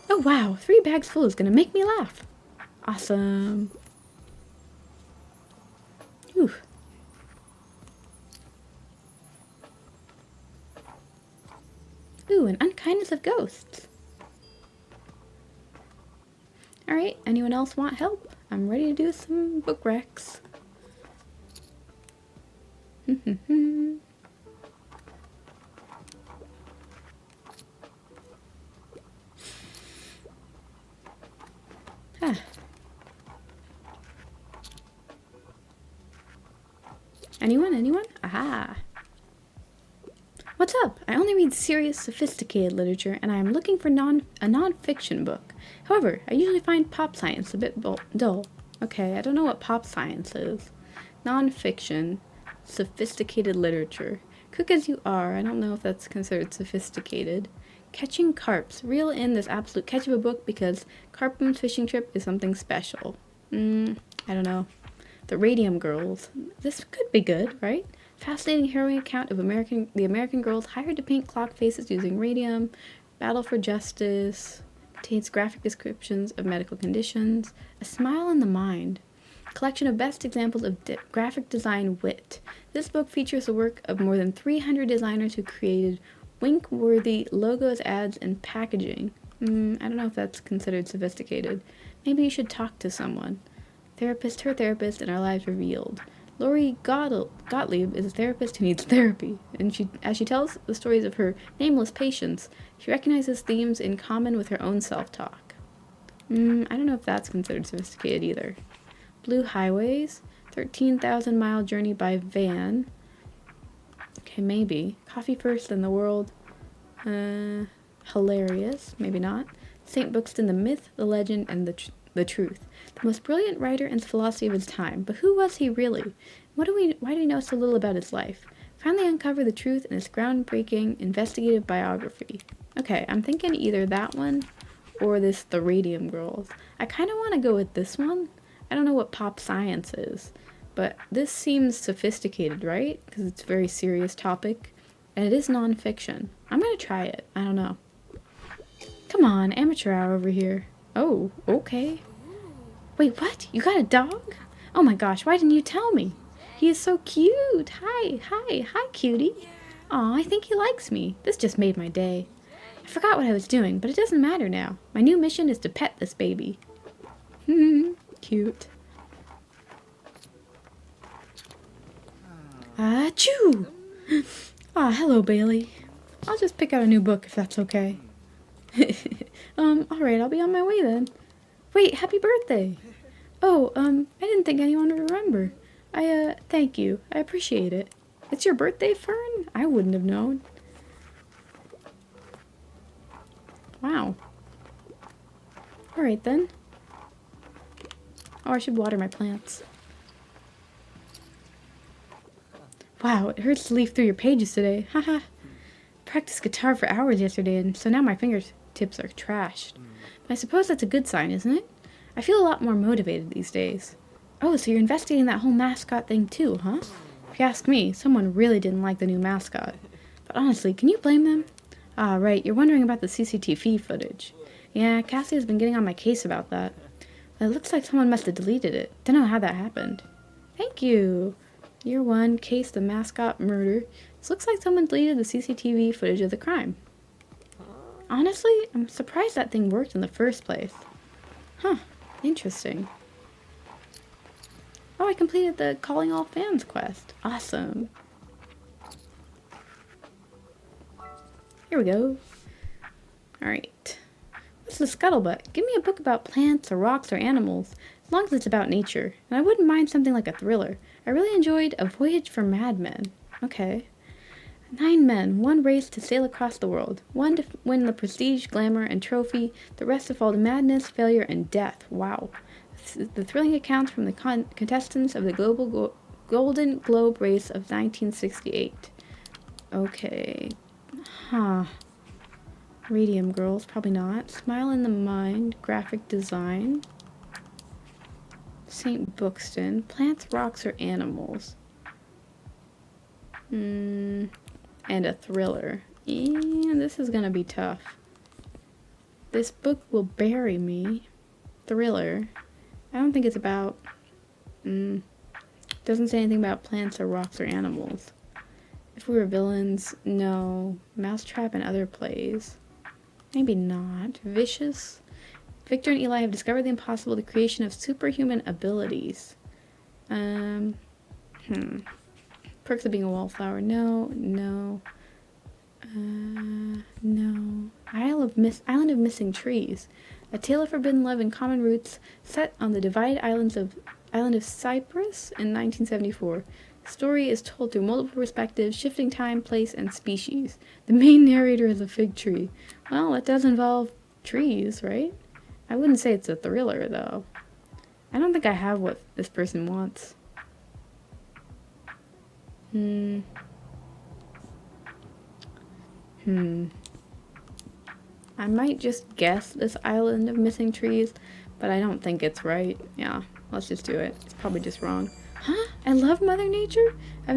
Oh wow, 3 bags full is gonna make me laugh. Awesome. Whew. Ooh, an unkindness of ghosts. Alright, anyone else want help? I'm ready to do some book recs. Ah. Anyone? Aha. What's up? I only read serious, sophisticated literature, and I am looking for a non-fiction book. However, I usually find pop science a bit dull. Okay, I don't know what pop science is. Non-fiction, sophisticated literature. Cook as you are, I don't know if that's considered sophisticated. Catching carps. Reel in this absolute catch of a book because Carpum's fishing trip is something special. I don't know. The Radium Girls. This could be good, right? Fascinating harrowing account of the American girls hired to paint clock faces using radium. Battle for justice. Contains graphic descriptions of medical conditions. A Smile in the Mind. Collection of best examples of graphic design wit. This book features the work of more than 300 designers who created wink-worthy logos, ads, and packaging. I don't know if that's considered sophisticated. Maybe you should talk to someone. Her therapist, and Our Lives Revealed. Lori Gottlieb is a therapist who needs therapy, and as she tells the stories of her nameless patients, she recognizes themes in common with her own self-talk. I don't know if that's considered sophisticated either. Blue Highways. 13,000-mile journey by van. Okay, maybe. Coffee first, then the world. Hilarious. Maybe not. St. Buxton, the myth, the legend, and the truth. The most brilliant writer and philosophy of his time. But who was he really? Why do we know so little about his life? Finally uncover the truth in this groundbreaking investigative biography. Okay, I'm thinking either that one or The Radium Girls. I kind of want to go with this one. I don't know what pop science is, but this seems sophisticated, right? Because it's a very serious topic, and it is nonfiction. I'm going to try it. I don't know. Come on, amateur hour over here. Oh, okay. Wait, what? You got a dog? Oh my gosh, why didn't you tell me? He is so cute. Hi, cutie. Aw, I think he likes me. This just made my day. I forgot what I was doing, but it doesn't matter now. My new mission is to pet this baby. Cute. Achoo! Hello, Bailey. I'll just pick out a new book if that's okay. Alright, I'll be on my way then. Wait, happy birthday! Oh, I didn't think anyone would remember. Thank you. I appreciate it. It's your birthday, Fern? I wouldn't have known. Wow. Alright then. Oh, I should water my plants. Wow, it hurts to leaf through your pages today. Haha. Practiced guitar for hours yesterday, and so now my fingertips are trashed. But I suppose that's a good sign, isn't it? I feel a lot more motivated these days. Oh, so you're investigating that whole mascot thing too, huh? If you ask me, someone really didn't like the new mascot. But honestly, can you blame them? Ah, right, you're wondering about the CCTV footage. Yeah, Cassie has been getting on my case about that. It looks like someone must have deleted it. Don't know how that happened. Thank you. Year 1, case the mascot murder. This looks like someone deleted the CCTV footage of the crime. Honestly, I'm surprised that thing worked in the first place. Huh, interesting. Oh, I completed the Calling All Fans quest. Awesome. Here we go. Alright. What's the scuttlebutt? Give me a book about plants or rocks or animals, as long as it's about nature. And I wouldn't mind something like a thriller. I really enjoyed A Voyage for Madmen. Okay. 9 men, 1 race to sail across the world. 1 to win the prestige, glamour, and trophy. The rest to fall to madness, failure, and death. Wow. The thrilling accounts from the contestants of the Golden Globe race of 1968. Okay. Huh. Radium Girls, probably not. Smile in the Mind, graphic design. St. Buxton, plants, rocks, or animals. And a thriller. And this is gonna be tough. This book will bury me. Thriller. I don't think it's about... doesn't say anything about plants or rocks or animals. If we were villains, no. Mousetrap and other plays. Maybe not. Vicious. Victor and Eli have discovered the impossible, the creation of superhuman abilities. Perks of being a wallflower. No. No. Island of Missing Trees. A tale of forbidden love and common roots set on the divided island of Cyprus in 1974. The story is told through multiple perspectives, shifting time, place, and species. The main narrator is a fig tree. Well, it does involve trees, right? I wouldn't say it's a thriller, though. I don't think I have what this person wants. I might just guess this Island of Missing Trees, but I don't think it's right. Yeah, let's just do it. It's probably just wrong. Huh? I love Mother Nature? I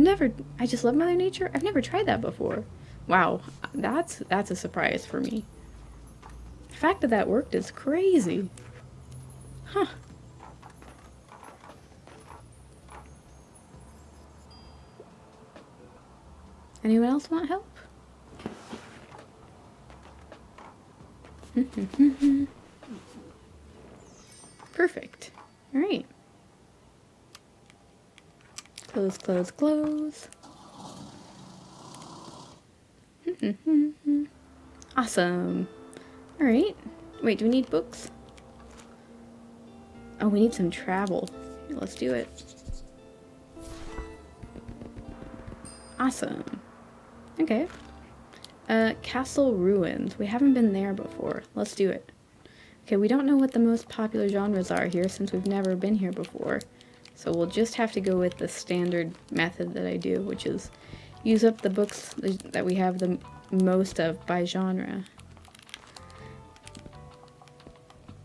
just love Mother Nature? I've never tried that before. Wow, that's a surprise for me. The fact that that worked is crazy. Huh. Anyone else want help? Perfect. Alright. Close, close, close. Awesome. Alright. Wait, do we need books? Oh, we need some travel. Let's do it. Awesome. Okay. Castle Ruins. We haven't been there before. Let's do it. Okay, we don't know what the most popular genres are here since we've never been here before. So we'll just have to go with the standard method that I do, which is use up the books that we have the most of by genre.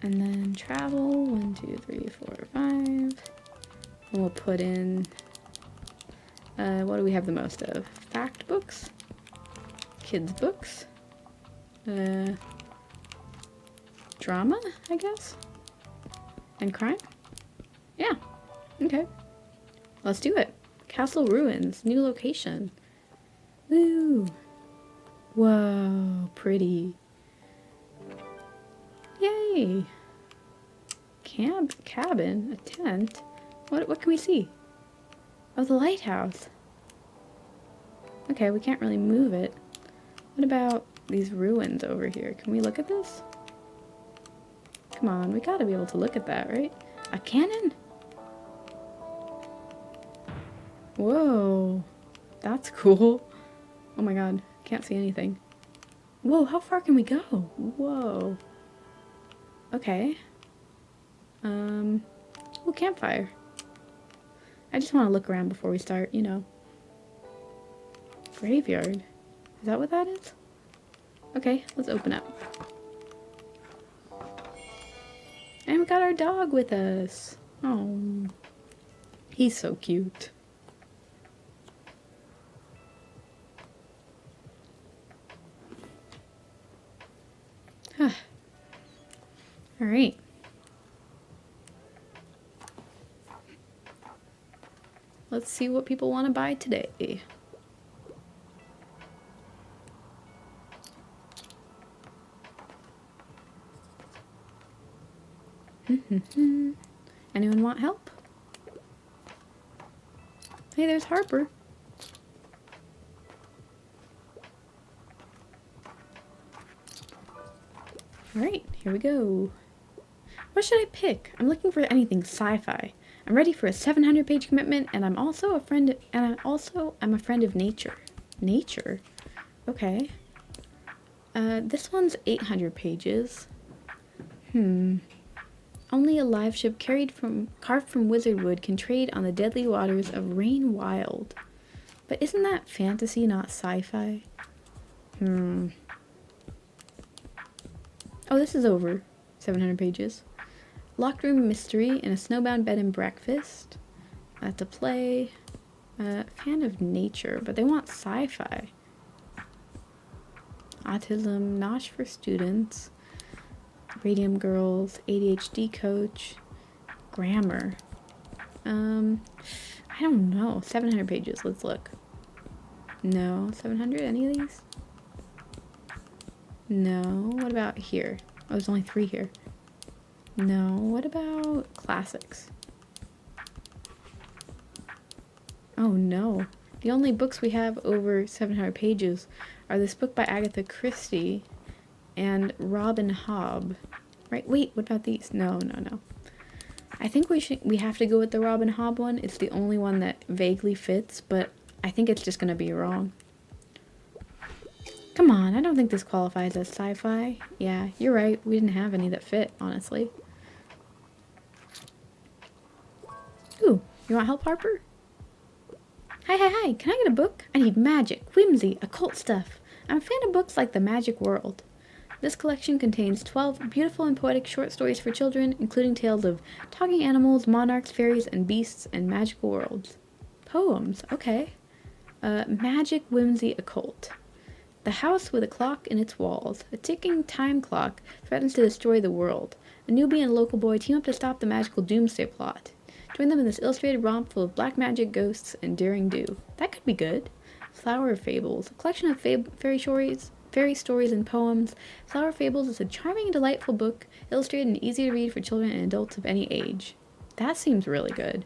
And then travel, 1, 2, 3, 4, 5. And we'll put in, what do we have the most of? Fact books, kids books, drama, I guess, and crime? Yeah, okay. Let's do it. Castle Ruins, new location. Woo! Whoa, pretty. Yay! Cabin, a tent. What can we see? Oh, the lighthouse. Okay, we can't really move it. What about these ruins over here? Can we look at this? Come on, we gotta be able to look at that, right? A cannon? Whoa, that's cool. Oh my god, can't see anything. Whoa, how far can we go? Whoa. Okay. Well, campfire. I just want to look around before we start, you know. Graveyard. Is that what that is? Okay, let's open up. And we got our dog with us. Oh, he's so cute. All right. Let's see what people want to buy today. Anyone want help? Hey, there's Harper. Alright, here we go. What should I pick? I'm looking for anything sci-fi. I'm ready for a 700-page commitment, and I'm also a friend of nature. Nature? Okay. This one's 800 pages. Only a live ship carved from wizard wood can trade on the deadly waters of Rain Wild. But isn't that fantasy, not sci-fi? Oh, this is over 700 pages. Locked room mystery in a snowbound bed and breakfast. To play. Fan of nature, but they want sci-fi. Autism, Nosh for students. Radium girls, ADHD coach. Grammar. I don't know. 700 pages. Let's look. No. 700? Any of these? No. What about here? Oh, there's only 3 here. No. What about classics? Oh, no. The only books we have over 700 pages are this book by Agatha Christie and Robin Hobb. Right? Wait, what about these? No. I think we have to go with the Robin Hobb one. It's the only one that vaguely fits, but I think it's just going to be wrong. Come on, I don't think this qualifies as sci-fi. Yeah, you're right. We didn't have any that fit, honestly. Ooh, you want help, Harper? Hi. Can I get a book? I need magic, whimsy, occult stuff. I'm a fan of books like The Magic World. This collection contains 12 beautiful and poetic short stories for children, including tales of talking animals, monarchs, fairies, and beasts, and magical worlds. Poems, okay. Magic, whimsy, occult. The house with a clock in its walls. A ticking time clock threatens to destroy the world. A newbie and a local boy team up to stop the magical doomsday plot. Join them in this illustrated romp full of black magic, ghosts, and daring do. That could be good. Flower Fables. A collection of fairy stories and poems. Flower Fables is a charming and delightful book, illustrated and easy to read for children and adults of any age. That seems really good.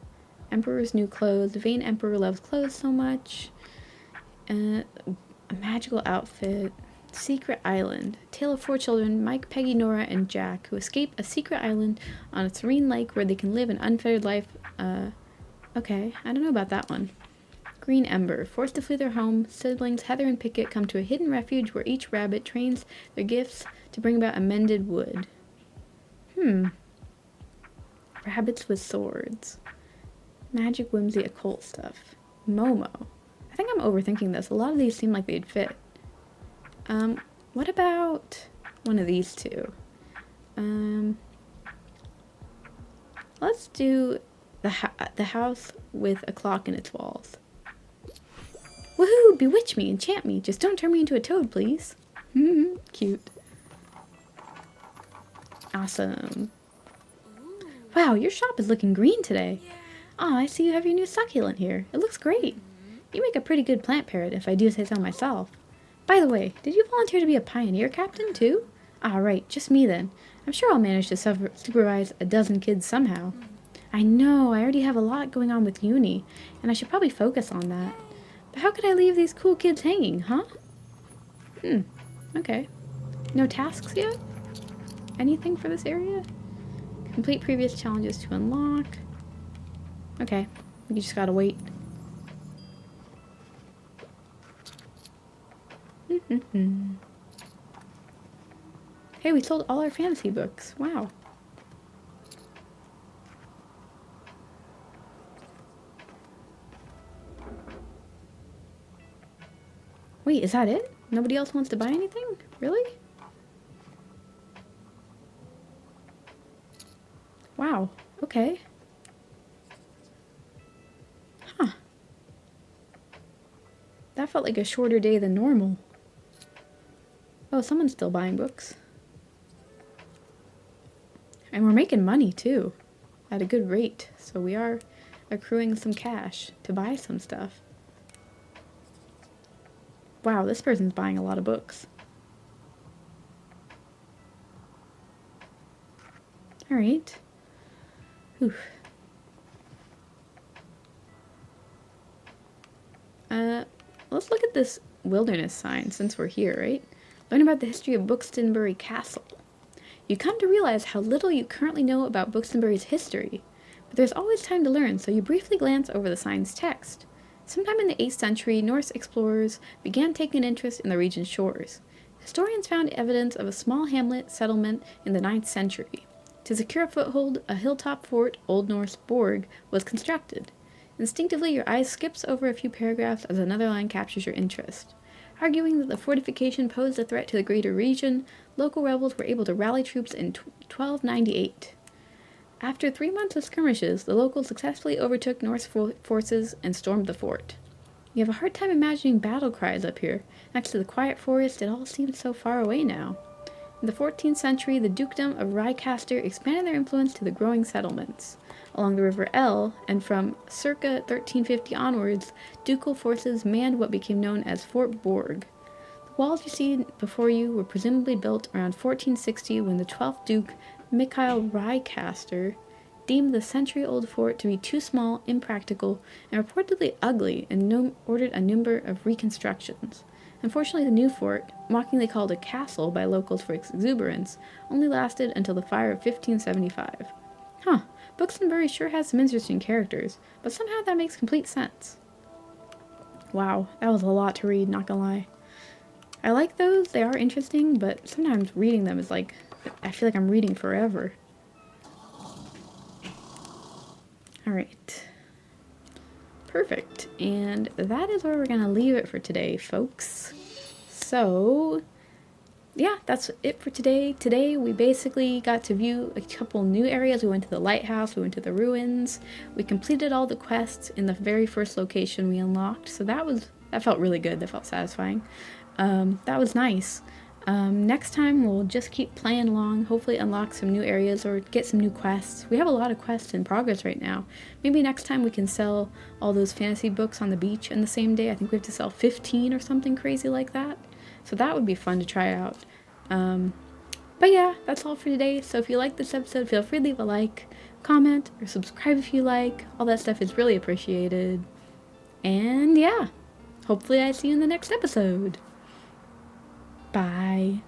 Emperor's New Clothes. The vain emperor loves clothes so much. A magical outfit. Secret Island. Tale of 4 children, Mike, Peggy, Nora, and Jack, who escape a secret island on a serene lake where they can live an unfettered life. Okay, I don't know about that one. Green Ember. Forced to flee their home, siblings Heather and Pickett come to a hidden refuge where each rabbit trains their gifts to bring about a mended wood. Rabbits with swords. Magic, whimsy, occult stuff. Momo. I think I'm overthinking this. A lot of these seem like they'd fit. What about one of these two? Let's do the house with a clock in its walls. Woohoo! Bewitch me, enchant me. Just don't turn me into a toad, please. Cute. Awesome. Wow, your shop is looking green today. Aw, I see you have your new succulent here. It looks great. You make a pretty good plant parrot, if I do say so myself. By the way, did you volunteer to be a pioneer captain, too? Ah, right, just me then. I'm sure I'll manage to supervise a dozen kids somehow. I know, I already have a lot going on with uni, and I should probably focus on that. But how could I leave these cool kids hanging, huh? Okay. No tasks yet? Anything for this area? Complete previous challenges to unlock. Okay, you just gotta wait. Hey, we sold all our fantasy books. Wow. Wait, is that it? Nobody else wants to buy anything? Really? Wow. Okay. Huh. That felt like a shorter day than normal. Oh, someone's still buying books. And we're making money, too. At a good rate. So we are accruing some cash to buy some stuff. Wow, this person's buying a lot of books. Alright. Oof. Let's look at this wilderness sign since we're here, right? Learn about the history of Buxtonbury Castle. You come to realize how little you currently know about Buxtonbury's history, but there's always time to learn, so you briefly glance over the sign's text. Sometime in the 8th century, Norse explorers began taking an interest in the region's shores. Historians found evidence of a small hamlet settlement in the 9th century. To secure a foothold, a hilltop fort, Old Norse borg, was constructed. Instinctively, your eye skips over a few paragraphs as another line captures your interest. Arguing that the fortification posed a threat to the greater region, local rebels were able to rally troops in 1298. After 3 months of skirmishes, the locals successfully overtook Norse forces and stormed the fort. You have a hard time imagining battle cries up here. Next to the quiet forest, it all seems so far away now. In the 14th century, the dukedom of Rheicaster expanded their influence to the growing settlements. Along the River El, and from circa 1350 onwards, ducal forces manned what became known as Fort Borg. The walls you see before you were presumably built around 1460 when the 12th Duke, Mikhail Rheicaster, deemed the century-old fort to be too small, impractical, and reportedly ugly, and ordered a number of reconstructions. Unfortunately, the new fort, mockingly called a castle by locals for its exuberance, only lasted until the fire of 1575. Huh, Buxtonbury sure has some interesting characters, but somehow that makes complete sense. Wow, that was a lot to read, not gonna lie. I like those, they are interesting, but sometimes reading them is like, I feel like I'm reading forever. Alright. Perfect. And that is where we're going to leave it for today, folks. So, yeah, that's it for today. Today we basically got to view a couple new areas. We went to the lighthouse, we went to the ruins. We completed all the quests in the very first location we unlocked. So that felt really good. That felt satisfying. That was nice. Next time we'll just keep playing along, hopefully unlock some new areas or get some new quests. We have a lot of quests in progress right now. Maybe next time we can sell all those fantasy books on the beach in the same day. I think we have to sell 15 or something crazy like that. So that would be fun to try out. But yeah, that's all for today. So if you like this episode, feel free to leave a like, comment, or subscribe if you like. All that stuff is really appreciated. And yeah, hopefully I see you in the next episode. Bye.